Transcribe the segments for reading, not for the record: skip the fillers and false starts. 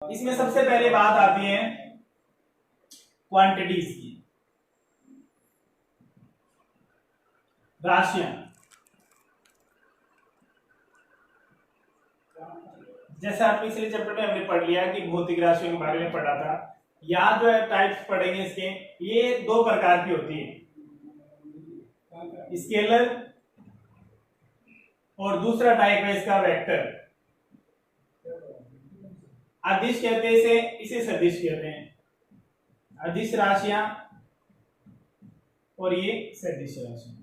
इसमें सबसे पहले बात आती है क्वांटिटीज की, राशियां। जैसे आप पिछले चैप्टर में हमने पढ़ लिया कि भौतिक राशियों के बारे में पढ़ा था। यहाँ जो है टाइप्स पढ़ेंगे इसके, ये दो प्रकार की होती है, स्केलर और दूसरा टाइप है इसका वेक्टर। अदिश कहते हैं इसे सदिश कहते हैं, अदिश राशियां और ये सदिश राशियां।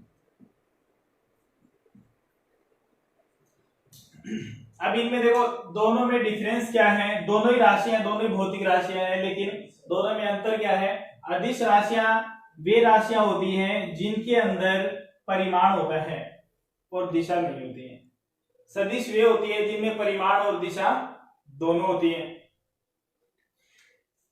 अब इनमें देखो दोनों में डिफरेंस क्या है, दोनों ही राशियां, दोनों ही भौतिक राशियां हैं, लेकिन दोनों में अंतर क्या है। अदिश राशियां वे राशियां होती हैं जिनके अंदर परिमाण होता है और दिशा नहीं होती है। सदिश वे होती है जिनमें परिमाण और दिशा दोनों होती है।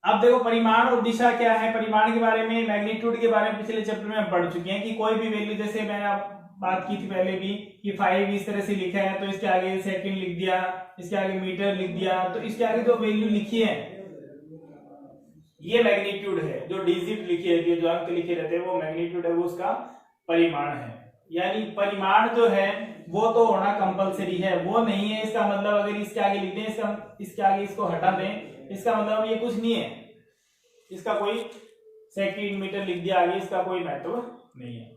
अब देखो परिमाण और दिशा क्या है। परिमाण के बारे में, मैग्नीट्यूड के बारे में पिछले चैप्टर में हम पढ़ चुके हैं कि कोई भी वैल्यू, जैसे मैंने आप बात की थी पहले भी कि 5 इस तरह से लिखा है तो इसके आगे सेकंड लिख दिया, इसके आगे मीटर लिख दिया, तो इसके आगे जो वैल्यू लिखी है ये मैग्नीट्यूड है। जो डिजिट लिखी है, जो अंक लिखे रहते हैं वो मैग्नीट्यूड है, वो उसका परिमाण है। यानी परिमाण जो है वो तो होना कंपलसरी है, वो नहीं है इसका मतलब अगर इसके आगे लिख दें, इसके आगे इसको हटा दें, इसका मतलब ये कुछ नहीं है, इसका कोई सेकंड मीटर लिख दिया आगे, इसका कोई महत्व नहीं है।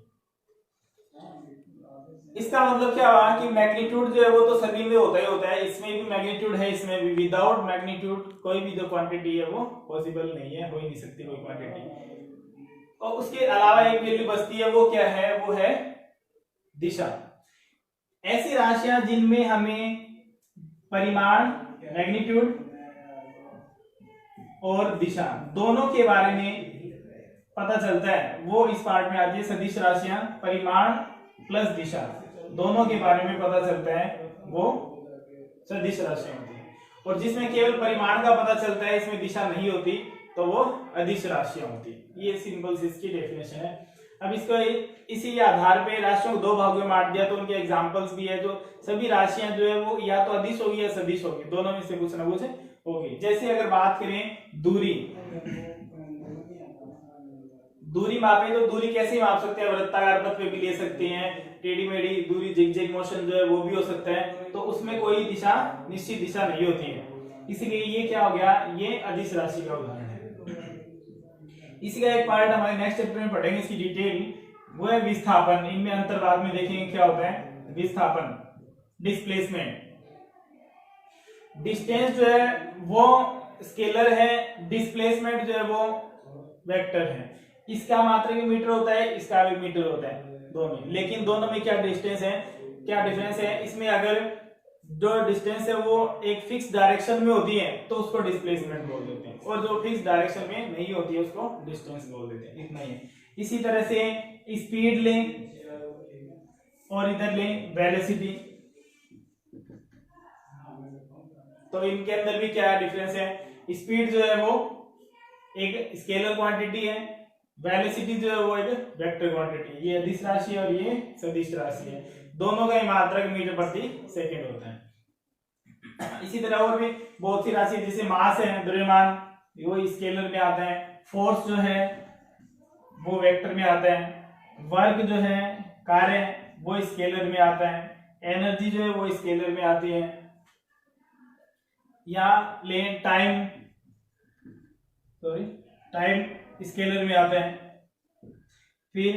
इसका मतलब क्या हुआ कि मैग्नीट्यूड जो है वो तो सभी में होता ही होता है, इसमें भी मैग्नीट्यूड है, इसमें भी। विदाउट मैग्नीट्यूड कोई भी जो क्वांटिटी है वो पॉसिबल नहीं है, हो ही नहीं सकती कोई क्वांटिटी। और उसके अलावा एक वैल्यू बचती है, वो क्या है, वो है दिशा। ऐसी राशियां जिनमें हमें परिमाण, मैग्नीट्यूड और दिशा दोनों के बारे में पता चलता है, वो इस पार्ट में आती है। सदिश राशियां परिमाण प्लस दिशा दोनों के बारे में पता चलता है, वो सदिश राशियां होती है। और जिसमें केवल परिमाण का पता चलता है, इसमें दिशा नहीं होती, तो वो अदिश राशियां होती है। ये सिंपल सी इसकी डेफिनेशन है। अब इसको इसी आधार पे राशियों को दो भागों में बांट दिया, तो उनके एग्जांपल्स भी है। जो सभी राशियां जो है वो या तो अदिश होगी या सदिश होगी, दोनों में से कुछ ना कुछ होगी। जैसे अगर बात करें दूरी, दूरी मापे तो दूरी कैसे माप सकते हैं, वृत्ताकार पथ पे भी ले सकते हैं, टेढ़ी मेढ़ी दूरी, जिगजैग मोशन जो है वो भी हो सकता है। तो उसमें कोई दिशा, निश्चित दिशा नहीं होती है, इसलिए ये क्या हो गया, ये अदिश राशि का उदाहरण है। इसी का एक पार्ट हमारे नेक्स्ट चैप्टर में पढ़ेंगे, इसकी डिटेल, वो है विस्थापन। इनमें अंतर बाद में देखेंगे क्या होता है। विस्थापन, डिस्प्लेसमेंट, डिस्टेंस जो है वो स्केलर है, डिस्प्लेसमेंट जो है वो वेक्टर है। इसका मात्रक मीटर होता है, इसका भी मीटर होता है, दोनों में। लेकिन दोनों में क्या डिस्टेंस है, क्या डिफरेंस है। इसमें अगर जो डिस्टेंस है वो एक फिक्स डायरेक्शन में होती है तो उसको डिस्प्लेसमेंट बोल देते हैं, और जो फिक्स डायरेक्शन में नहीं होती है उसको डिस्टेंस बोल देते हैं। इतना ही है। इसी तरह से स्पीड लें और इधर लें वेलोसिटी, तो इनके अंदर भी क्या डिफरेंस है। स्पीड जो है वो एक स्केलर क्वांटिटी है, वेलोसिटी जो है वो एक वेक्टर क्वांटिटी है। ये अदिश राशि है और ये सदिश राशि है, दोनों का मात्रक मीटर प्रति सेकंड होता है। इसी तरह और भी बहुत सी राशि, जैसे मास है, द्रव्यमान, वो स्केलर में आता है। फोर्स जो है वो वेक्टर में आता है। वर्क जो है, कार्य, वो स्केलर में आता है। एनर्जी जो है वो स्केलर में आती है। या ले टाइम, टाइम स्केलर में आता है। फिर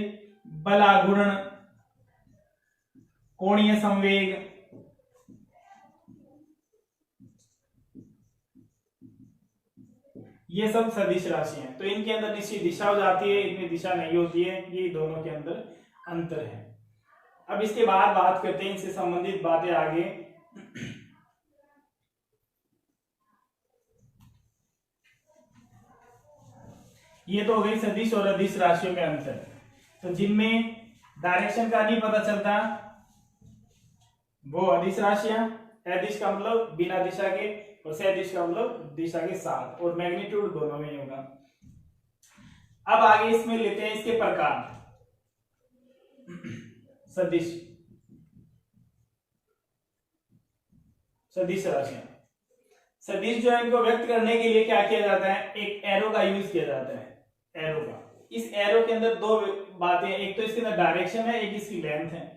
बल आघूर्ण, कोणीय संवेग, ये सब सदिश राशि हैं। तो इनके अंदर निश्चित दिशा हो जाती है, इनमें दिशा नहीं होती है। ये दोनों के अंदर अंतर है। अब इसके बाद बात करते हैं इनसे संबंधित बातें आगे। ये तो हो गई सदिश और अदिश राशियों में अंतर। तो जिनमें डायरेक्शन का नहीं पता चलता वो अदिश राशियां, अदिश का मतलब बिना दिशा के, और सदिश का मतलब दिशा के साथ, और मैग्नीट्यूड दोनों में ही होगा। अब आगे इसमें लेते हैं इसके प्रकार। सदिश, सदिश राशियां, सदिश जो है इनको व्यक्त करने के लिए क्या किया जाता है, एक एरो का यूज किया जाता है, एरो का। इस एरो के अंदर दो बातें, एक तो इसके अंदर डायरेक्शन है, एक इसकी लेंथ है।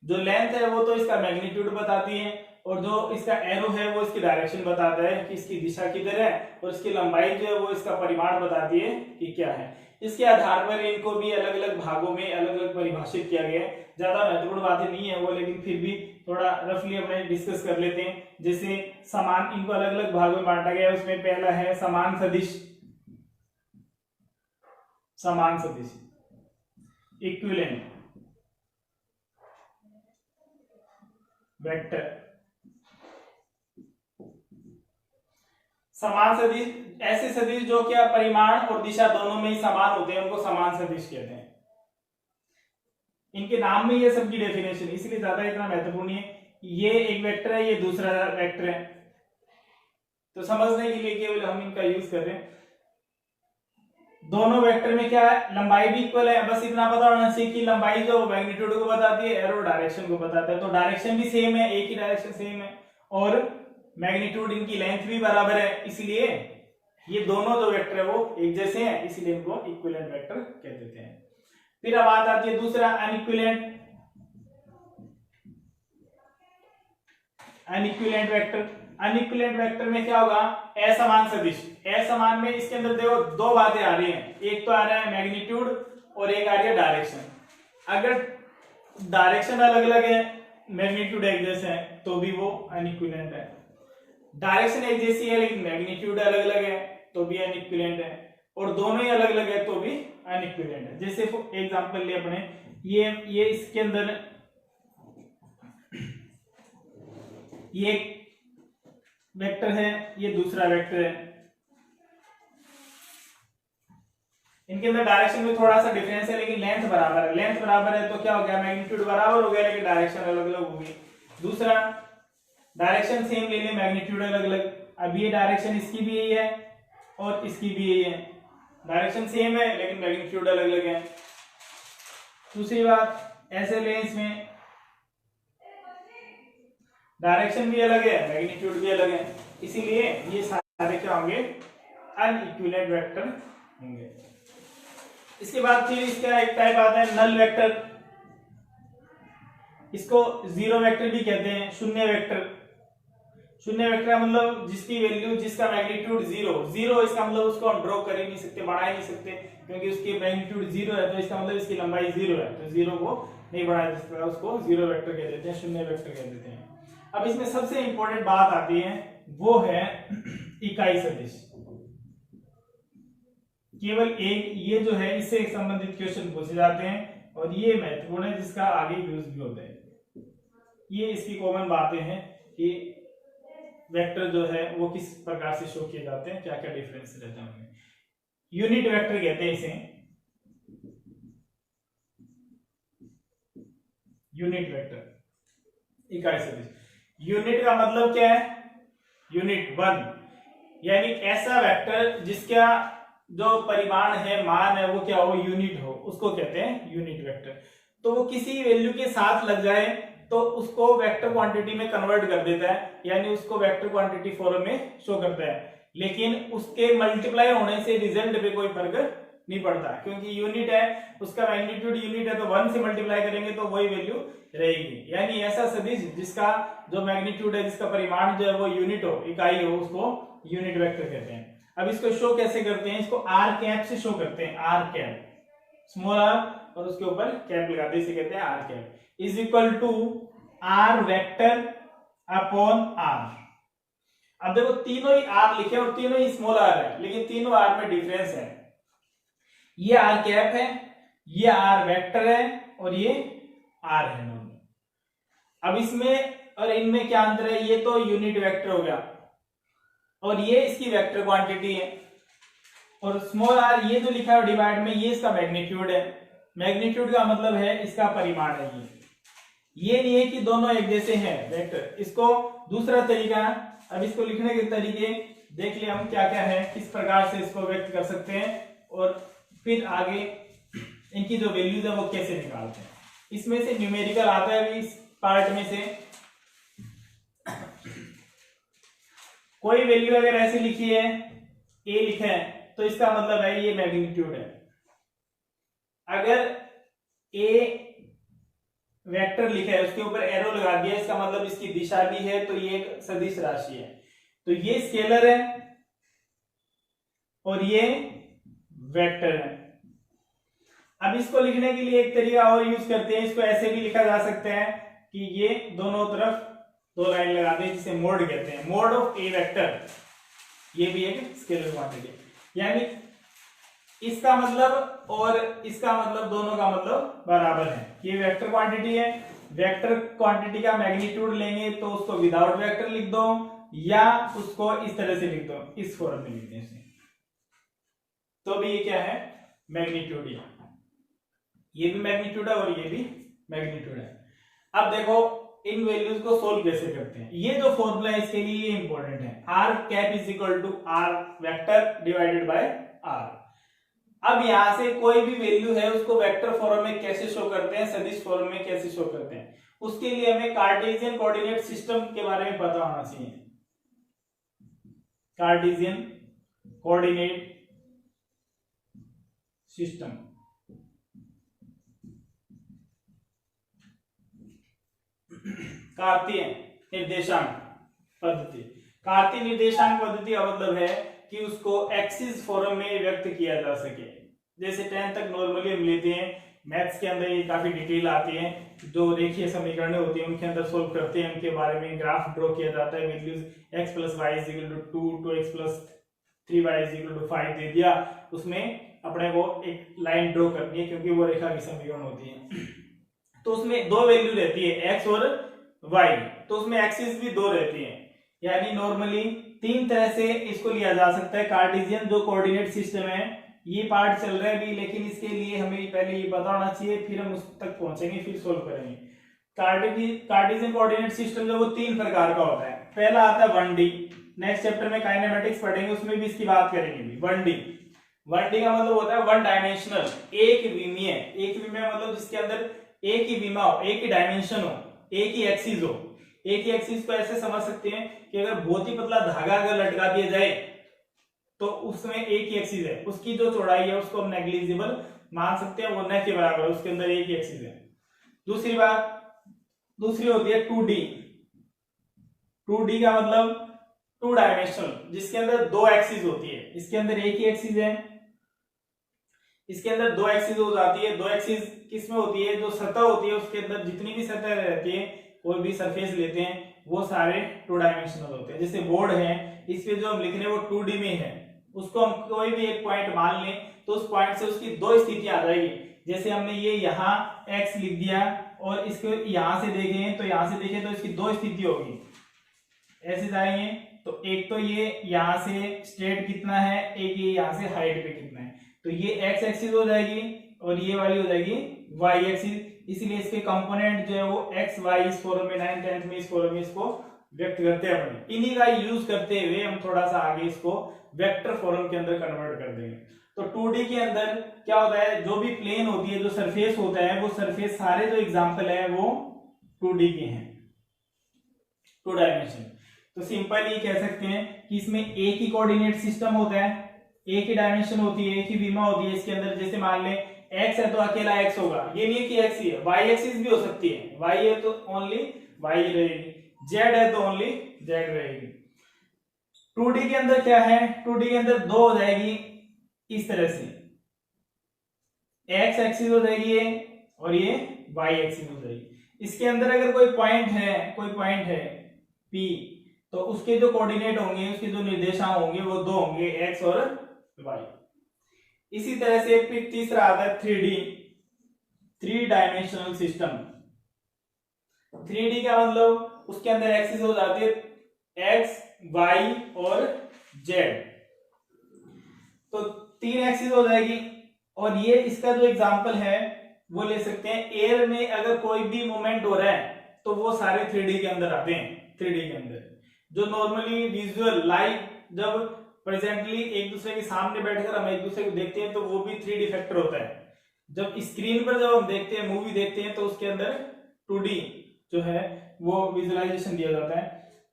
जो लेंथ है वो तो इसका मैग्नीट्यूड बताती है, और जो इसका एरो है वो इसकी डायरेक्शन बताता है कि इसकी दिशा किधर है, और इसकी लंबाई जो है वो इसका परिमाण बताती है कि क्या है। इसके आधार पर इनको भी अलग अलग भागों में अलग अलग परिभाषित किया गया है। ज्यादा महत्वपूर्ण बातें नहीं है वो, लेकिन फिर भी थोड़ा रफली अपने डिस्कस कर लेते हैं। जैसे समान, इनको अलग अलग भागों में बांटा गया है। उसमें पहला है समान सदिश, समान सदिश, इक्विवेलेंट वेक्टर। समान सदिश ऐसे सदिश जो क्या परिमाण और दिशा दोनों में ही समान होते हैं, उनको समान सदिश कहते हैं। इनके नाम में ये सबकी डेफिनेशन, इसलिए ज्यादा इतना महत्वपूर्ण है। ये एक वेक्टर है, ये दूसरा वेक्टर है, तो समझने के लिए केवल हम इनका यूज कर रहे हैं। दोनों वेक्टर में क्या है, लंबाई भी इक्वल है। बस इतना पता होना चाहिए कि लंबाई जो मैग्नीट्यूड को बताती है, एरो डायरेक्शन को बताता है, तो डायरेक्शन भी सेम है, एक ही डायरेक्शन सेम है, और मैग्नीट्यूड इनकी लेंथ भी बराबर है। इसलिए ये दोनों जो वेक्टर है वो एक जैसे हैं, इसलिए इनको इक्विवेलेंट वेक्टर कह देते हैं। फिर अब बात आती है दूसरा अनइक्विवेलेंट, अनइक्विवेलेंट वेक्टर। अनइक्विवेलेंट वेक्टर में क्या होगा, असमान सदिश। असमान में इसके अंदर देखो दो बातें आ रही हैं, एक तो आ रहा है मैग्नीट्यूड और एक आ रही है डायरेक्शन। अगर डायरेक्शन अलग अलग है, मैग्नीट्यूड एक जैसे है, तो भी वो अनइक्विवेलेंट है। डायरेक्शन एक जैसी है लेकिन मैग्नीट्यूड अलग अलग है, तो भी अनइक्विवेलेंट है। और दोनों ही अलग अलग है तो भी अनइक्विवेलेंट है। जैसे एग्जांपल ले अपने, ये इसके अंदर ये वेक्टर है, ये दूसरा वेक्टर है। इनके अंदर डायरेक्शन में थोड़ा सा डिफरेंस है, लेकिन लेंथ बराबर है। लेंथ बराबर है तो क्या हो गया, मैग्नीट्यूड बराबर हो गया, लेकिन डायरेक्शन अलग अलग होगी। दूसरा, डायरेक्शन सेम ले लें, मैग्नीट्यूड अलग अलग। अब ये डायरेक्शन इसकी भी यही है और इसकी भी यही है, डायरेक्शन सेम है लेकिन मैग्नीट्यूड अलग अलग है। दूसरी बात, ऐसे लें, इसमें डायरेक्शन भी अलग है, मैग्नीट्यूड भी अलग है, इसीलिए ये सारे क्या होंगे, अनइक्विवेलेंट वेक्टर होंगे। इसके बाद फिर इसका एक टाइप आता है नल वेक्टर। इसको जीरो वेक्टर भी कहते हैं, शून्य वेक्टर। शून्य वेक्टर का मतलब जिसकी वैल्यू, जिसका मैग्नीट्यूड जीरो, इसका मतलब उसको हम ड्रॉ कर ही नहीं सकते, बढ़ा ही नहीं सकते, क्योंकि उसकी मैग्नीट्यूड जीरो है, तो इसका मतलब इसकी लंबाई जीरो है, तो जीरो को नहीं बढ़ाया जा सकता, उसको जीरो वेक्टर कह देते हैं, शून्य वेक्टर कह देते हैं। अब इसमें सबसे इंपॉर्टेंट बात आती है, वो है इकाई सदिश। केवल एक ये जो है, इससे संबंधित क्वेश्चन पूछे जाते हैं, और ये महत्वपूर्ण है, जिसका आगे यूज भी होता है। ये इसकी कॉमन बातें हैं कि वेक्टर जो है वो किस प्रकार से शो किए जाते हैं, क्या क्या डिफरेंस रहते हैं उनमें। यूनिट वेक्टर कहते हैं इसे, यूनिट वेक्टर, इकाई सदिश। यूनिट का मतलब क्या है, यूनिट वन, यानी ऐसा वेक्टर जिसका जो परिमाण है, मान है, वो क्या हो, यूनिट हो, उसको कहते हैं यूनिट वेक्टर। तो वो किसी वैल्यू के साथ लग जाए तो उसको वेक्टर क्वांटिटी में कन्वर्ट कर देता है, यानी उसको वेक्टर क्वांटिटी फॉर्म में शो करता है, लेकिन उसके मल्टीप्लाई होने से रिजल्ट पे कोई फर्क नहीं पड़ता, क्योंकि यूनिट है, उसका मैग्नीट्यूड यूनिट है, तो 1 से मल्टीप्लाई करेंगे तो वही वैल्यू रहेगी। यानी ऐसा सदिश जिसका जो मैग्नीट्यूड है, जिसका परिमाण जो है वो यूनिट हो, इकाई हो, उसको यूनिट वेक्टर कहते हैं। अब इसको शो कैसे करते हैं, इसको आर कैप से शो करते हैं, आर कैप, स्मॉल आर और उसके ऊपर कैप लगाते हैं, इसे कहते हैं are cap, is equal to are vector upon R. अब देखो तीनों ही आर लिखे और तीनों ही स्मॉल आर है, लेकिन तीनों आर में डिफरेंस है। ये आर कैप है, ये आर वेक्टर है, और ये आर है नॉर्मल। अब इसमें और इनमें क्या अंतर है, ये तो यूनिट वेक्टर हो गया और ये इसकी वेक्टर क्वांटिटी है, और स्मॉल आर ये जो लिखा है डिवाइड में, ये इसका मैग्नीट्यूड है। मैग्नीट्यूड का मतलब है इसका परिमाण है। ये नहीं है कि दोनों एक जैसे हैं वेक्टर। इसको दूसरा तरीका, अब इसको लिखने के तरीके देख लिया हम क्या क्या है, किस प्रकार से इसको व्यक्त कर सकते हैं, और फिर आगे इनकी जो वैल्यूज है वो कैसे निकालते हैं। इसमें से न्यूमेरिकल आता है, इस पार्ट में से कोई वैल्यू अगर ऐसी लिखी है, ए लिखा है, तो इसका मतलब है ये मैग्नीट्यूड है। अगर ए वेक्टर लिखा है, उसके ऊपर एरो लगा दिया, इसका मतलब इसकी दिशा भी है, तो ये एक सदिश राशि है। तो ये स्केलर है और ये वेक्टर है। अब इसको लिखने के लिए एक तरीका और यूज करते हैं, इसको ऐसे भी लिखा जा सकता है कि ये दोनों तरफ दो लाइन लगा दें, जिसे मोड कहते हैं, मोड ऑफ ए वेक्टर। ये भी एक स्केलर क्वांटिटी है, यानी इसका मतलब और इसका मतलब दोनों का मतलब बराबर है। ये वेक्टर क्वांटिटी है, वेक्टर क्वांटिटी का मैग्नीट्यूड लेंगे तो उसको विदाउट वेक्टर लिख दो या उसको इस तरह से लिख दो, इस फॉर्म में लिख दें, तो भी ये क्या है, मैग्नीट्यूड है। ये भी मैग्नीट्यूड है और ये भी मैग्नीट्यूड है। अब देखो इन वैल्यूज को सोल्व कैसे करते हैं। ये जो फॉर्मूला है इसके लिए ये इंपॉर्टेंट है, R cap is equal to are vector divided by R. अब यहां से कोई भी वैल्यू है उसको वेक्टर फॉर्म में कैसे शो करते हैं, सदिश फॉर्म में कैसे शो करते हैं, उसके लिए हमें कार्टेशियन कोऑर्डिनेट सिस्टम के बारे में पता होना चाहिए। कार्टेशियन कोऑर्डिनेट सिस्टम, कार्तीय निर्देशांक पद्धति। कार्तीय निर्देशांक पद्धति का मतलब है कि उसको एक्सिस फॉर्म में व्यक्त किया जा सके। जैसे 10 तक नॉर्मली हम लेते हैं, मैथ्स के अंदर ये काफी डिटेल आती है, जो रेखीय समीकरण होती है उनके अंदर सोल्व करते हैं, उनके बारे में ग्राफ ड्रॉ किया जाता है। Values x + y = 2, 2x + 3y = 5 दे दिया, उसमें अपने को एक लाइन ड्रॉ करनी है क्योंकि वो रेखा की समीकरण होती है। तो उसमें दो वैल्यू रहती है x और y, तो उसमें एक्सिस भी दो रहती है, यानी नॉर्मली तीन तरह से इसको लिया जा सकता है। कार्टेशियन जो कोऑर्डिनेट सिस्टम है, ये पार्ट चल रहा है भी, लेकिन इसके लिए हमें पहले ये पता होना चाहिए, फिर हम उस तक पहुंचेंगे, फिर सोल्व करेंगे। कार्टेशियन कोऑर्डिनेट सिस्टम जो वो तीन प्रकार का होता है। पहला आता है 1D, नेक्स्ट चैप्टर में काइनेमेटिक्स पढ़ेंगे, उसमें भी इसकी बात करेंगे। 1D का मतलब होता है वन डायमेंशनल, एक विमीय। एक विमीय मतलब जिसके अंदर एक ही विमा हो, एक ही डायमेंशन हो, एक ही एक्सिस हो। एक ही एक्सिस को ऐसे समझ सकते हैं कि अगर बहुत ही पतला धागा अगर लटका दिया जाए तो उसमें एक ही एक्सिस है, उसकी जो चौड़ाई है उसको हम नेग्लिजिबल मान सकते हैं, वो न के बराबर, उसके अंदर एक ही एक्सिस है। दूसरी होती है 2D। 2D का मतलब टू डायमेंशनल, जिसके अंदर दो एक्सिस होती है, इसके अंदर एक ही एक्सिस है, इसके अंदर दो एक्सिस हो जाती है। दो एक्सिस किसमें होती है, जो सतह होती है उसके अंदर जितनी भी सतह रहती है, कोई भी सरफेस लेते हैं, वो सारे टू डायमेंशनल होते हैं। जैसे बोर्ड है, इस पे जो हम लिख रहे हैं वो 2D में है, उसको हम कोई भी एक पॉइंट मान लें तो उस पॉइंट से उसकी दो स्थितियां आ जाएगी। जैसे हमने ये यहाँ x लिख दिया और इसको यहां से देखें तो यहां से देखें तो इसकी दो स्थिति होगी, ऐसे जाएंगे तो एक तो ये यहां से स्ट्रेट कितना है, एक ये यहां से हाइट पे कितना है, तो ये x एक्सिस हो जाएगी और ये वाली हो जाएगी y एक्सिस। इसलिए इसके कंपोनेंट जो है वो x y इस फॉर्म में 9th 10th में इस फॉर्म में इसको व्यक्त करते हैं अपने। इन्हीं का यूज करते हुए हम थोड़ा सा आगे इसको वेक्टर फॉर्म के अंदर कन्वर्ट कर देंगे। तो 2D के अंदर क्या होता है, जो भी प्लेन होती है, जो सरफेस होता है, वो सरफेस सारे जो एग्जांपल है वो 2D के हैं, टू डायमेंशन। तो सिंपल ये कह सकते हैं कि इसमें एक ही कोऑर्डिनेट सिस्टम होता है, एक ही डायमेंशन होती है, एक ही विमा होती है। इसके अंदर जैसे मान ले x है तो अकेला x होगा, ये नहीं कि x ही है, y एक्सिस भी हो सकती है, y है तो ओनली y रहेगी, z है तो ओनली z रहेगी। 2D के अंदर क्या है, 2D के अंदर दो हो जाएगी इस तरह से, x एक्सिस हो जाएगी ये और ये y एक्सिस हो जाएगी। इसके अंदर अगर कोई पॉइंट है P, तो उसके जो कोऑर्डिनेट होंगे, उसके जो निर्देशांक होंगे वो दो होंगे, x और y। इसी तरह से फिर तीसरा आता है 3D, three dimensional system. 3D का मतलब उसके अंदर एक्सिस हो जाती है x, y और z, तो तीन एक्सिस हो जाएगी। और ये इसका जो एग्जांपल है वो ले सकते हैं, एयर में अगर कोई भी मूवमेंट हो रहा है तो वो सारे 3D के अंदर आते हैं। 3D के अंदर जो नॉर्मली विजुअल लाइव जब प्रेजेंटली एक दूसरे के सामने बैठकर हम एक दूसरे को देखते हैं तो वो भी 3D फैक्टर होता है। जब स्क्रीन पर जब हम देखते हैं, मूवी देखते हैं, तो उसके अंदर 2D जो है वो विजुअलाइजेशन दिया जाता है।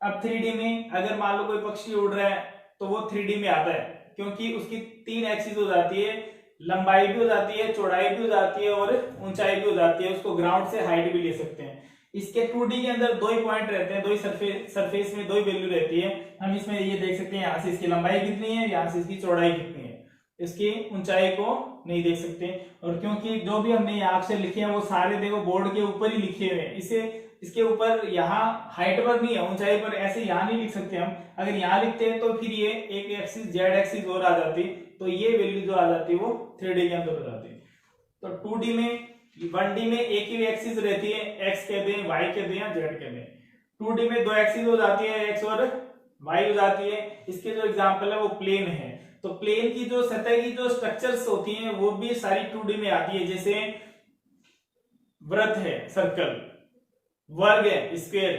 अब 3D में अगर मान लो कोई पक्षी उड़ रहा है तो वो 3D में आता है, क्योंकि उसकी 3 एक्सिस हो जाती है, लंबाई भी हो जाती है, चौड़ाई भी हो जाती है और ऊंचाई भी हो जाती है, उसको ग्राउंड से हाइट भी ले सकते हैं। इसके 2D के अंदर दो ही पॉइंट रहते हैं, दो ही सरफेस में दो ही वैल्यू रहती है। हम इसमें ये देख सकते हैं, यहाँ से इसकी लंबाई कितनी है, यहाँ से इसकी चौड़ाई कितनी है, इसकी ऊंचाई को नहीं देख सकते। और क्योंकि जो भी हमने यहाँ अक्षर लिखे हैं वो सारे देखो बोर्ड के ऊपर ही लिखे हुए हैं, इसे इसके ऊपर यहाँ हाइट पर नहीं है, ऊंचाई पर ऐसे यहाँ नहीं लिख सकते हम। अगर यहाँ लिखते हैं तो फिर ये एक एक्सिस जेड एक्सिस और आ जाती, तो ये वैल्यू जो आ जाती वो 3D के अंदर हो जाती। तो 2D में 1D में एक ही एक्सिस रहती है, एक्स कहते हैं, वाई कहते हैं, जेड कहते हैं। 2D में दो एक्सिस हो जाती है, एक्स और वाई हो जाती है। इसके जो एग्जांपल है वो प्लेन है। तो प्लेन की जो सतह की जो स्ट्रक्चर्स होती हैं वो भी सारी 2D में आती है, जैसे वृत्त है, सर्कल, वर्ग है, स्क्वायर।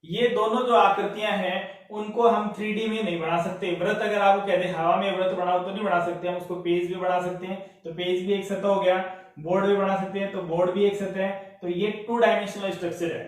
ये दोनों जो आकृतियां हैं उनको हम 3D में नहीं बना सकते। वृत्त अगर आपको कहते हैं हवा में वृत्त बनाओ तो नहीं बना सकते हम उसको, पेज भी बना सकते हैं तो पेज भी एक सतह हो गया, बोर्ड भी बना सकते हैं तो बोर्ड भी एक सतह है। तो ये 2 डायमेंशनल स्ट्रक्चर है।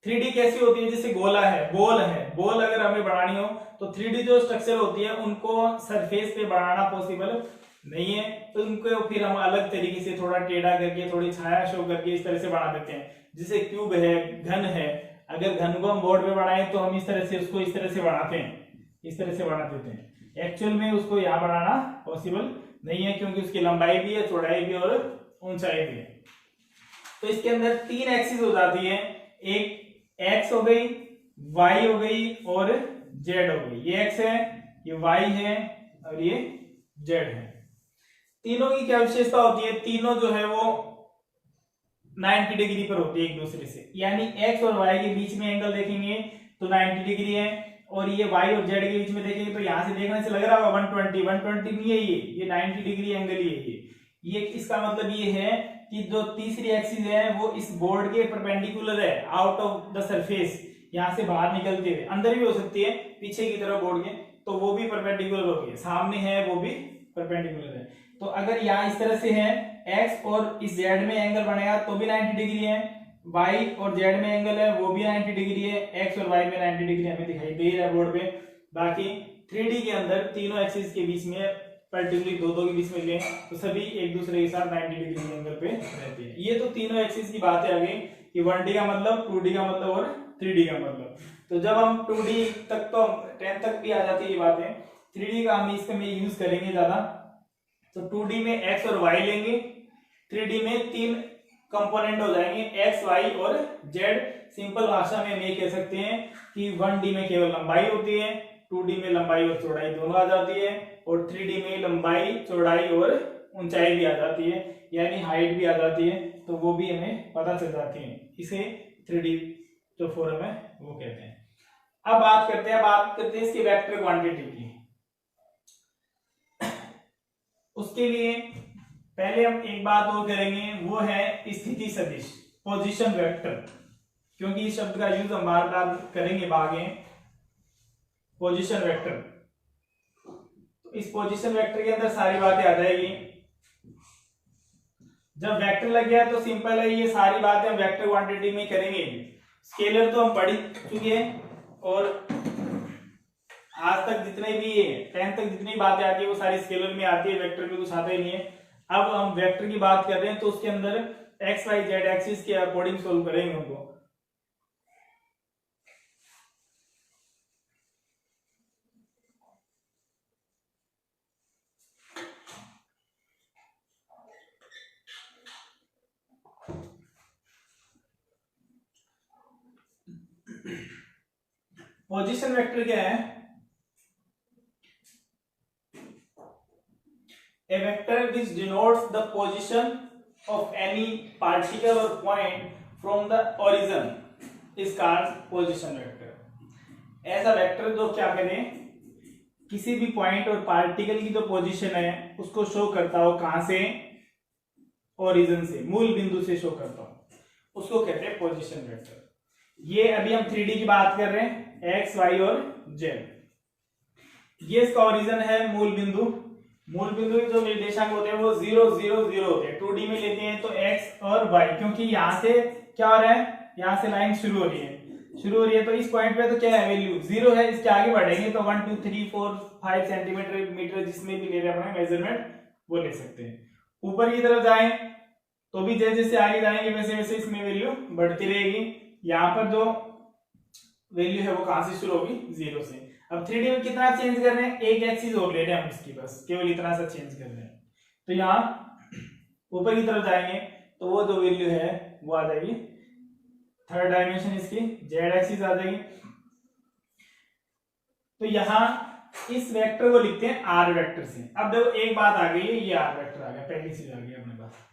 3D कैसी होती है, जैसे गोला है, बॉल है, बॉल अगर हमें बनानी हो तो 3D जो स्ट्रक्चर होती है उनको सरफेस पे बनाना पॉसिबल नहीं है, तो उनको फिर हम अलग तरीके से थोड़ा टेढ़ा करके, थोड़ी छाया शो करके इस तरह से बना देते हैं। जैसे क्यूब है, घन है, अगर घन को हम बोर्ड पे बनाए तो हम इस तरह से उसको इस तरह से बनाते हैं, इस तरह से बना देते हैं। एक्चुअल में उसको यहाँ बनाना पॉसिबल नहीं है, क्योंकि उसकी लंबाई भी है, चौड़ाई भी और ऊंचाई भी है। तो इसके अंदर 3 एक्सिस हो जाती है, एक एक्स हो गई, वाई हो गई और जेड हो गई। ये एक्स है, ये वाई है और ये जेड है। तीनों की क्या विशेषता होती है, तीनों जो है वो 90 डिग्री पर होती है एक दूसरे से, यानी एक्स और वाई के बीच में एंगल देखेंगे तो 90 डिग्री है, और ये वाई और जेड के बीच में देखेंगे तो यहां से देखने से लग रहा होगा 120 नहीं है, ये 90 डिग्री एंगल ही है ये। इसका मतलब ये है कि जो तीसरी एक्सिस है वो इस बोर्ड के परपेंडिकुलर है, आउट ऑफ द सरफेस, यहाँ से बाहर निकलते हुए, अंदर भी हो सकती है पीछे की तरफ बोर्ड के, तो वो भी परपेंडिकुलर होती है, सामने है वो भी परपेंडिकुलर है। तो अगर यहाँ इस तरह से है, एक्स और इस जेड में एंगल बनेगा तो भी 90 डिग्री है, वाई और जेड में एंगल है वो भी 90 डिग्री है, एक्स और वाई में 90 डिग्री हमें दिखाई दे रहा है बोर्ड पे। बाकी 3D के अंदर तीनों एक्सिस के बीच में, पर्टिकुलरली दो के बीच में ले तो सभी एक दूसरे के साथ 90 डिग्री एंगल पे रहते हैं। ये तो तीनों एक्सिस की बातें आ गई कि 1D का मतलब, 2D का मतलब और 3D का मतलब। तो जब हम 2D तक, तो 10 तक भी आ जाती है ये बातें, 3D का हम इसमें यूज करेंगे ज्यादा। तो 2D में एक्स और वाई लेंगे, 3D में 3 कंपोनेंट हो जाएंगे, एक्स, वाई और जेड। सिंपल भाषा में हम ये कह सकते हैं कि 1D में केवल लंबाई होती है, 2D में लंबाई और चौड़ाई दोनों आ जाती है, और 3D में लंबाई, चौड़ाई और ऊंचाई भी आ जाती है, यानी हाइट भी आ जाती है, तो वो भी हमें पता चल जाती है। इसे 3D जो फॉर्म है वो कहते हैं। अब बात करते हैं इसकी वेक्टर क्वांटिटी की। उसके लिए पहले हम एक बात और करेंगे, वो है स्थिति सदिश, पोजीशन वेक्टर, क्योंकि इस शब्द का यूज हम बार बार करेंगे आगे। पोजीशन वेक्टर, तो इस पोजीशन वेक्टर के अंदर सारी बातें आ जाएगी। जब वेक्टर लग गया तो सिंपल है, ये सारी बातें हम वेक्टर क्वांटिटी में करेंगे। स्केलर तो हम पढ़ चुके हैं, और आज तक जितने भी 10 तक जितनी बातें आती है वो सारी स्केलर में आती है, वेक्टर में कुछ आता ही नहीं है। अब हम वेक्टर की बात कर रहे हैं तो उसके अंदर एक्स, वाई, जेड एक्सिस के अकॉर्डिंग सोल्व करेंगे उनको। पोजीशन वेक्टर क्या है? A vector which denotes the position of any particle or point from the origin is called position vector. ऐसा वेक्टर जो क्या करें, किसी भी पॉइंट और पार्टिकल की जो पोजीशन है उसको शो करता हो, कहां से? ओरिजिन से, मूल बिंदु से शो करता हो, उसको कहते हैं पोजीशन वेक्टर। ये अभी हम 3D की बात कर रहे हैं, एक्स, वाई और जेड। ये इसका ओरिजिन है, मूल बिंदु। मूल बिंदु के जो निर्देशांक होते हैं वो 0 0 0 होते हैं। 2D में लेते हैं तो एक्स और वाई, क्योंकि यहां से क्या हो रहा है, यहां से लाइन शुरू हो रही है, शुरू हो रही है, तो इस पॉइंट पे तो क्या है, वैल्यू 0 है। इसके आगे बढ़ेंगे तो 1 2 3 4 5 सेंटीमीटर मीटर जिसमें भी ले रहे हैं मेजरमेंट वो ले सकते हैं। ऊपर की तरफ जाएं तो भी जैसे जैसे आगे जाएंगे वैसे वैसे इसमें वैल्यू बढ़ती रहेगी। यहाँ पर जो वैल्यू है वो कहां से शुरू होगी, 0 से। अब 3D में कितना चेंज कर रहे हैं, एक एक्सिस और ले रहे हैं हम इसकी, बस केवल इतना सा चेंज कर रहे हैं। तो यहाँ ऊपर की तरफ जाएंगे तो वो जो वैल्यू है वो आ जाएगी, थर्ड डायमेंशन इसकी जेड एक्सिस आ जाएगी। तो यहाँ इस वेक्टर को लिखते हैं आर वेक्टर से। अब देखो एक बात आ गई है, ये आर वेक्टर आ गया, पहली चीज आ गई अपने पास।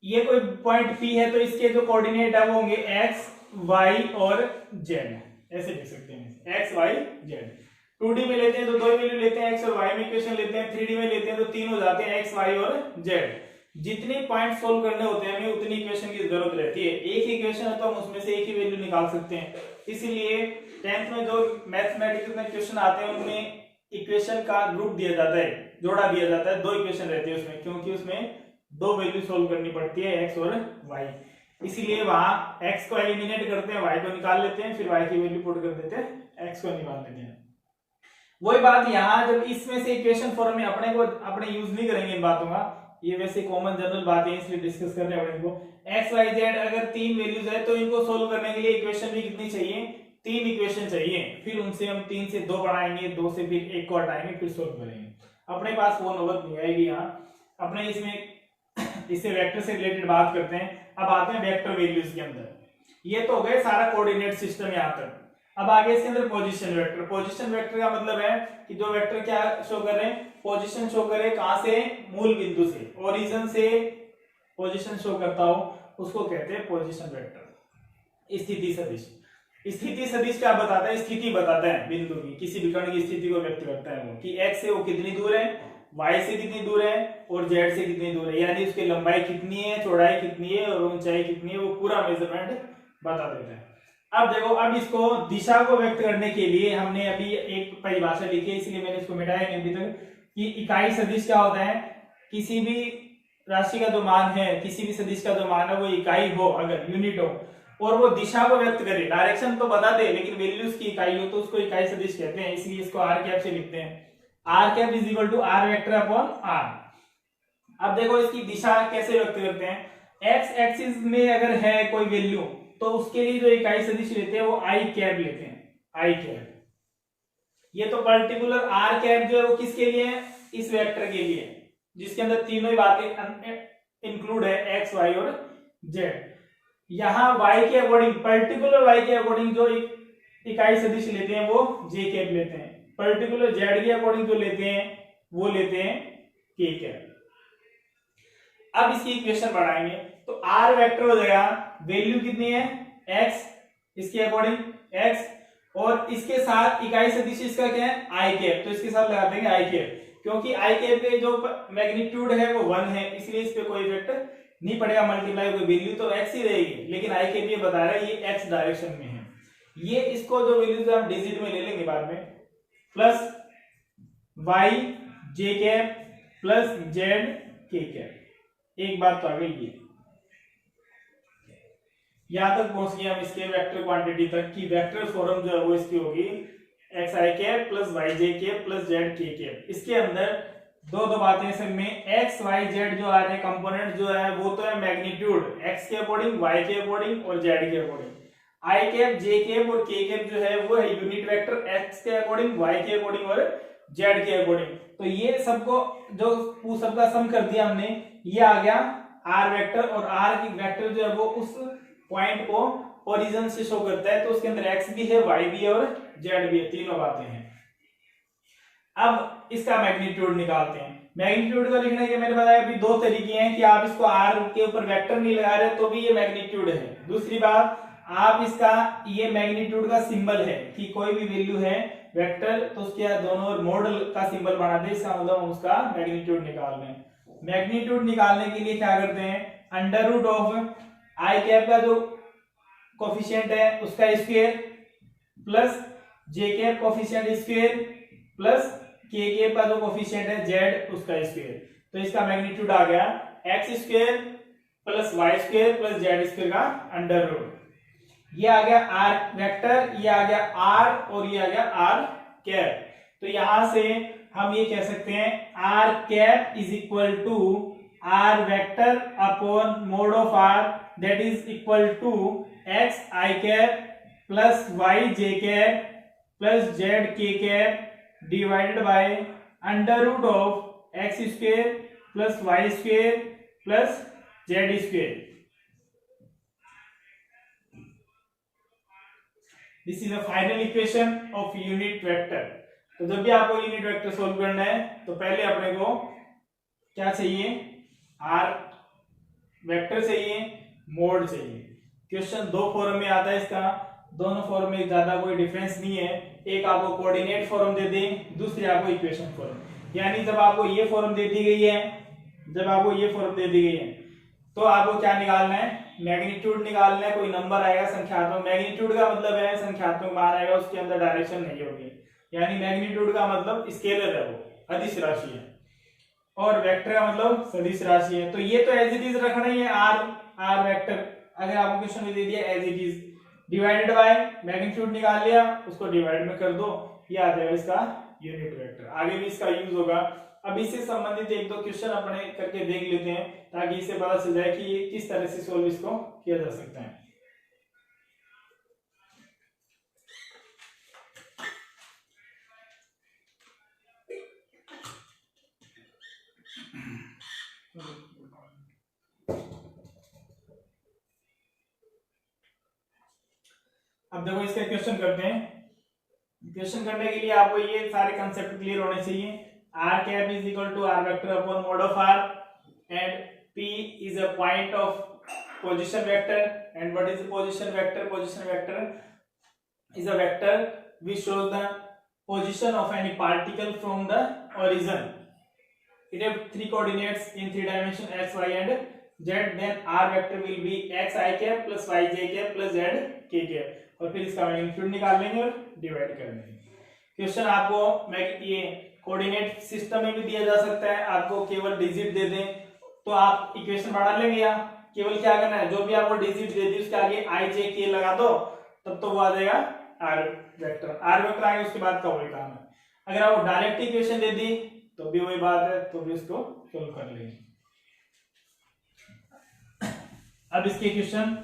ये कोई पॉइंट पी है तो इसके जो कोऑर्डिनेट है वो होंगे एक्स वाई और जेड, ऐसे लिख सकते हैं एक्स वाई जेड। 2D में लेते हैं तो दो वैल्यू लेते हैं, एक्स और वाई में इक्वेशन लेते हैं। 3D में लेते हैं तो तीन हो जाते हैं, एक्स वाई और जेड। जितने पॉइंट सोल्व करने होते हैं हमें उतनी इक्वेशन की जरूरत रहती है। एक ही इक्वेशन है तो हम उसमें से एक ही वैल्यू निकाल सकते हैं। इसीलिए 10th में जो मैथमेटिक्स में क्वेश्चन आते हैं उनमें इक्वेशन का ग्रुप दिया जाता है, जोड़ा दिया जाता है, दो इक्वेशन रहती है उसमें, क्योंकि उसमें दो वैल्यू सोल्व करनी पड़ती है, एक्स और वाई। इसीलिए वहां एक्स को एलिमिनेट करते हैं, वाई को निकाल लेते हैं, फिर वाई की वैल्यू पुट कर देते हैं, एक्स को निकाल लेते हैं। वही बात यहाँ जब इसमें से इक्वेशन फॉर्म में अपने यूज नहीं करेंगे इन बातों का, ये वैसे कॉमन जनरल बात है इसलिए डिस्कस कर रहे हैं इनको। एक्स वाई जेड अगर तीन वैल्यूज है तो इनको सोल्व करने के लिए इक्वेशन भी कितनी चाहिए, तीन इक्वेशन चाहिए। फिर उनसे हम 3 से 2 बढ़ाएंगे, 2 से फिर 1 को हटाएंगे, फिर सोल्व करेंगे। अपने पास वो नौबत नहीं आएगी। यहाँ अपने इसमें इससे वेक्टर से रिलेटेड बात करते हैं। अब आते हैं वेक्टर वैल्यूज के अंदर। ये तो हो गए सारा कोऑर्डिनेट सिस्टम यहाँ तक। अब आगे इसके अंदर पोजीशन वेक्टर। पोजीशन वेक्टर का मतलब है कि जो वेक्टर क्या शो कर रहे हैं, पोजीशन शो कर रहे हैं, कहां से, मूल बिंदु से, ओरिजिन से पोजीशन शो करता हो उसको कहते हैं पोजीशन वेक्टर। स्थिति सदिश। स्थिति सदिश क्या बताता है, स्थिति बताता है बिंदु की, किसी भी कण की स्थिति को व्यक्त करता है वो, कि एक्स से वो कितनी दूर है, वाई से कितनी दूर है और जेड से कितनी दूर है, यानी उसकी लंबाई कितनी है, चौड़ाई कितनी है और ऊंचाई कितनी है, वो पूरा मेजरमेंट बता देता है। अब देखो, अब इसको दिशा को व्यक्त करने के लिए हमने अभी एक परिभाषा लिखी है, इसलिए मैंने इसको मिटाया नहीं अभी तक, कि इकाई सदिश क्या होता है, किसी भी राशि का जो मान है, किसी भी सदिश का जो मान है वो इकाई हो, अगर यूनिट हो और वो दिशा को व्यक्त करे, डायरेक्शन तो बता दे लेकिन वैल्यूज की इकाई हो तो उसको इकाई सदिश कहते हैं। इसलिए इसको आर कैप से लिखते हैं, are cap is equal to are vector upon R. अब देखो इसकी दिशा कैसे व्यक्त करते हैं, एक्स एक्सिस में अगर है कोई वैल्यू तो उसके लिए जो इकाई सदिश लेते हैं वो आई कैप लेते हैं, आई कैप। ये तो पर्टिकुलर आर कैप जो है वो किसके लिए है, इस वेक्टर के लिए, जिसके अंदर तीनों ही बातें इंक्लूड है, एक्स वाई और जेड। यहां y के अकॉर्डिंग, पर्टिकुलर y के अकॉर्डिंग जो इकाई सदिश लेते हैं वो j कैप लेते हैं, पर्टिकुलर z के अकॉर्डिंग जो लेते हैं वो लेते हैं k कैप। अब इसकी इक्वेशन बढ़ाएंगे तो r वेक्टर हो जाएगा, वैल्यू कितनी है x, इसके अकॉर्डिंग x, और इसके साथ इकाई सदिश इसका क्या है i कैप, तो इसके साथ लगा देंगे i कैप, क्योंकि i कैप पे जो मैग्नीट्यूड है वो 1 है, इसलिए इस पे कोई इफेक्ट नहीं पड़ेगा, मल्टीप्लाई कोई वैल्यू तो x ही रहेगी, लेकिन i कैप ये बता रहा है ये x डायरेक्शन में है। ये इसको जो वैल्यूज हम डिजिट में ले लेंगे बाद में, plus y j cap plus z k cap. एक बात तो आ गई, ये यहां तक पहुंच गए हम इसके वेक्टर क्वांटिटी तक कि वेक्टर फॉर्म जो है वो इसकी होगी x i cap plus y j cap plus z k cap. इसके अंदर दो बातें सब में, एक्स वाई जेड जो आ रहे हैं कंपोनेंट जो है वो तो है मैग्नीट्यूड, एक्स के अकॉर्डिंग, वाई के अकॉर्डिंग और जेड के अकॉर्डिंग। आई कैप, जे कैप और के कैप जो है वो है यूनिट वेक्टर, एक्स के अकॉर्डिंग, वाई के अकॉर्डिंग और जेड के अकॉर्डिंग। तो ये सबको जो सबका सम कर दिया हमने, ये आ गया आर वेक्टर, और आर की वेक्टर जो है वो उस पॉइंट को ओरिजिन से शो करता है, तो उसके अंदर एक्स भी है, वाई भी है और जेड भी है, तीनों बातें हैं। अब इसका मैग्नीट्यूड निकालते हैं। मैग्नीट्यूड को लिखने के मैंने बताया अभी दो तरीके हैं, कि आप इसको आर के ऊपर वेक्टर नहीं लगा रहे तो भी ये मैग्नीट्यूड है। दूसरी बात, आप इसका ये मैग्नीट्यूड का सिंबल है कि कोई भी वैल्यू है वेक्टर तो उसके दोनों मॉडल का सिंबल बना दे, इसका मतलब हम उसका मैग्नीट्यूड निकाल रहे हैं। मैग्नीट्यूड निकालने के लिए क्या करते हैं, under root of I cap का जो कोफिशिएंट है उसका square plus J cap coefficient square plus K cap का जो कोफिशिएंट है जेड उसका स्क्वायर। तो इसका मैग्नीट्यूड आ गया X square plus Y square plus Z square का अंडर रूट। ये आ गया आर वेक्टर, ये आ गया आर और ये आ गया आर कैप। तो यहां से हम ये कह सकते हैं are cap is equal to are vector upon mod of r, that is equal to x i cap plus y j cap plus z k cap divided by under root of x square plus Y square plus Z square. This is the final equation of unit vector. तो जब भी आपको unit vector solve करना है तो पहले अपने को क्या चाहिए, आर वेक्टर चाहिए, मोड चाहिए। क्वेश्चन दो फॉर्म में आता है इसका, दोनों फॉर्म में ज्यादा कोई डिफरेंस नहीं है। एक आपको कोऑर्डिनेट फॉर्म दे दी, दूसरी आपको इक्वेशन फॉर्म। यानी जब आपको ये फॉर्म दे दी गई है, जब आपको ये फॉर्म दे दी गई है तो आपको क्या निकालना है, मैग्नीट्यूड निकालना है। कोई नंबर आएगा संख्यात्मक, मैग्नीट्यूड का मतलब है संख्यात्मक मान आएगा, उसके अंदर डायरेक्शन नहीं होगी। यानी मैग्नीट्यूड का मतलब स्केलर है, वो अदिश राशि है, और वेक्टर का मतलब सदिश राशि है। तो ये तो एज इट इज रखना ही है, आर वेक्टर। अगर आपको क्वेश्चन में दे दिया as it is divided by magnitude निकाल लिया, उसको डिवाइड में कर दो, ये आ जाएगा इसका यूनिट वेक्टर। आगे भी इसका यूज होगा। अब इससे संबंधित एक दो क्वेश्चन अपने करके देख लेते हैं ताकि इससे पता चल जाए कि ये किस तरह से सोल्व इसको किया जा सकता है। अब देखो इसका क्वेश्चन करते हैं। क्वेश्चन करने के लिए आपको ये सारे कंसेप्ट क्लियर होने चाहिए। R cap is equal to are vector upon mod of R, and P is a point of position vector. And what is the position vector? Position vector is a vector which shows the position of any particle from the origin. It has three coordinates in three dimension x, y and z. Then R vector will be x I cap plus y j cap plus z k cap. और फिर इसका magnitude निकाल लेंगे और divide कर लेंगे। Question आपको ये कोऑर्डिनेट सिस्टम में भी दिया जा सकता है, आपको केवल डिजिट दे दें तो आप इक्वेशन बढ़ा लेंगे, या केवल क्या करना है, जो भी आपको डिजिट दे दी उसके आगे आई जे के लगा दो, तब तो वो आ जाएगा आर वेक्टर। आर वेक्टर आएगा उसके बाद का वही काम है। अगर आपको डायरेक्ट इक्वेशन दे दी तो भी वही बात है, तो भी इसको सोल्व कर लेंगे। अब इसके क्वेश्चन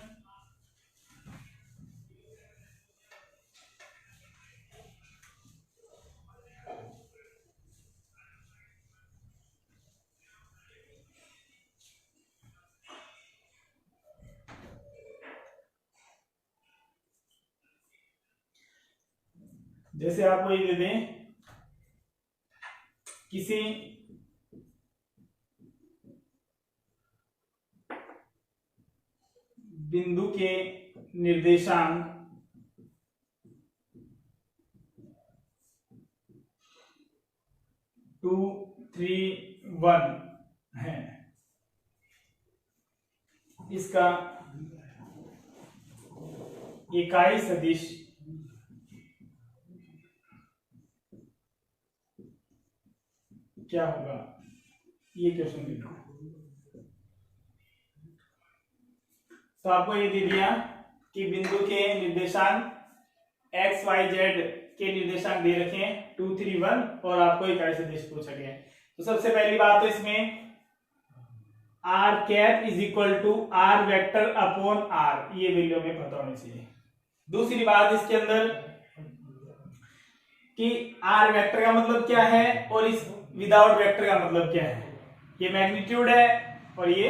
जैसे आपको ये दे दें, किसी बिंदु के निर्देशांक 2, 3, 1 है, इसका इकाई सदिश क्या होगा, ये क्वेश्चन देखो। तो आपको ये दे दिया कि बिंदु के निर्देशांक x, y, z के निर्देशांक दे रखे हैं 2, 3, 1 और आपको इकाई सदिश पूछा गया है। तो सबसे पहली बात तो इसमें r cap is equal to r vector upon r, ये वैल्यू हमें पता होनी चाहिए। दूसरी बात इसके अंदर कि r वेक्टर का मतलब क्या है और इस विदाउट वेक्टर का मतलब क्या है। ये मैग्नीट्यूड है और ये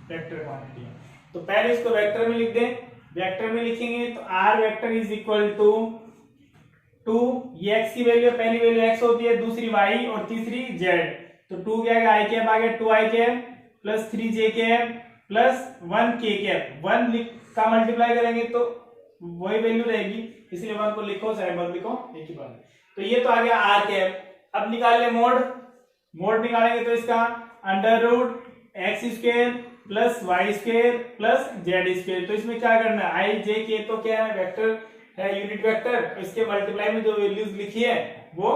वेक्टर क्वांटिटी है। तो पहले इसको वेक्टर में लिख दें। वेक्टर में लिखेंगे तो r vector is equal to 2, ये x की वैल्यू, पहली वैल्यू x होती है, दूसरी y और तीसरी z। तो 2 क्या आएगा, i कैप आ गया 2i cap plus 3j cap plus 1k cap. 1 का मल्टीप्लाई करेंगे तो वही वैल्यू रहेगी, इसलिए 1 को लिखो चाहे मत लिखो एक ही बात। तो ये तो आ गया r कैप। अब निकाल ले मोड। मोड निकालेंगे तो इसका under root X square plus Y square plus Z square. तो इसमें क्या करना है, आई जे के तो क्या है, वेक्टर है, यूनिट वेक्टर। इसके मल्टीप्लाई में जो वैल्यूज लिखी है वो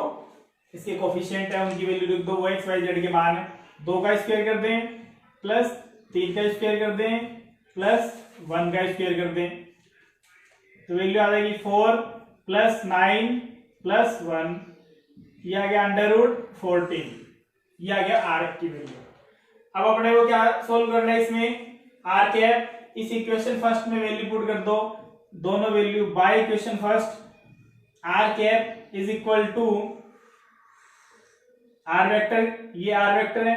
इसके कोफिशिएंट है, उनकी वैल्यू लिख दो, वो एक्स वाई जेड के मान है। 2 का स्क्वायर कर दें प्लस 3 का स्क्वायर कर दें प्लस 1 का स्क्वायर कर दें। तो वैल्यू आ जाएगी 4 प्लस 9 प्लस 1, ये आ गया अंडर रूट 14, ये आ गया आर की वैल्यू। अब अपने को क्या सोल्व करना है इसमें, आर कैप इस इक्वेशन फर्स्ट में वैल्यू पुट कर दो, दोनों value by equation first, R cap is equal to are vector, ये आर वेक्टर है,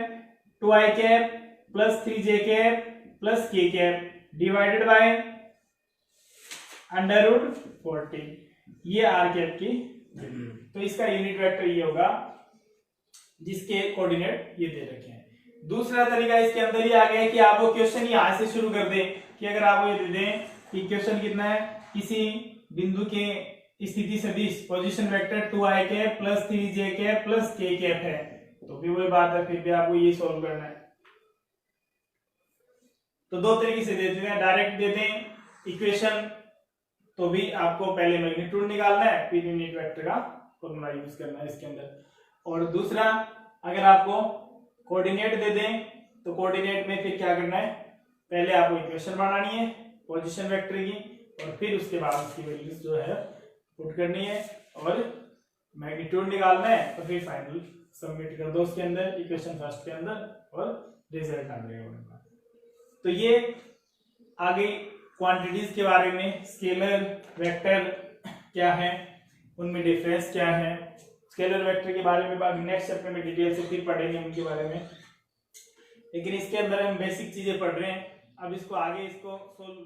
2i cap plus 3j cap plus k cap divided by under root 14, ये are cap की value. तो इसका यूनिट वेक्टर ये होगा जिसके कोऑर्डिनेट ये दे रखे हैं। दूसरा तरीका इसके अंदर ही आ गया है कि आप वो क्वेश्चन यहां से शुरू कर दें कि अगर आप ये दे दें कि क्वेश्चन कितना है, किसी बिंदु के स्थिति सदिश position vector 2i cap plus 3j cap plus k cap है, तो भी वही बात है, फिर भी आपको ये सॉल्व करना है। तो दो तरीके से देते हैं, डायरेक्ट देते हैं इक्वेशन तो भी आपको पहले मैग्नीट्यूड निकालना है, फिर यूनिट वेक्टर का फॉर्मूला यूज करना है इसके अंदर। और दूसरा अगर आपको कोऑर्डिनेट दे दें तो कोऑर्डिनेट में फिर क्या करना है, पहले आपको इक्वेशन बनानी है पोजीशन वेक्टर की और फिर उसके बाद उसकी वैल्यूज जो है पुट करनी है और मैग्नीट्यूड निकालना है और फिर फाइनल सबमिट कर दो उसके अंदर इक्वेशन फर्स्ट के अंदर और रिजल्ट आ जाएगा। तो ये आगे क्वांटिटीज के बारे में, स्केलर वेक्टर क्या है, उनमें डिफरेंस क्या है, स्केलर वेक्टर के बारे में नेक्स्ट चैप्टर में डिटेल से फिर पढ़ेंगे उनके बारे में, लेकिन इसके अंदर हम बेसिक चीजें पढ़ रहे हैं। अब इसको आगे इसको सोल्व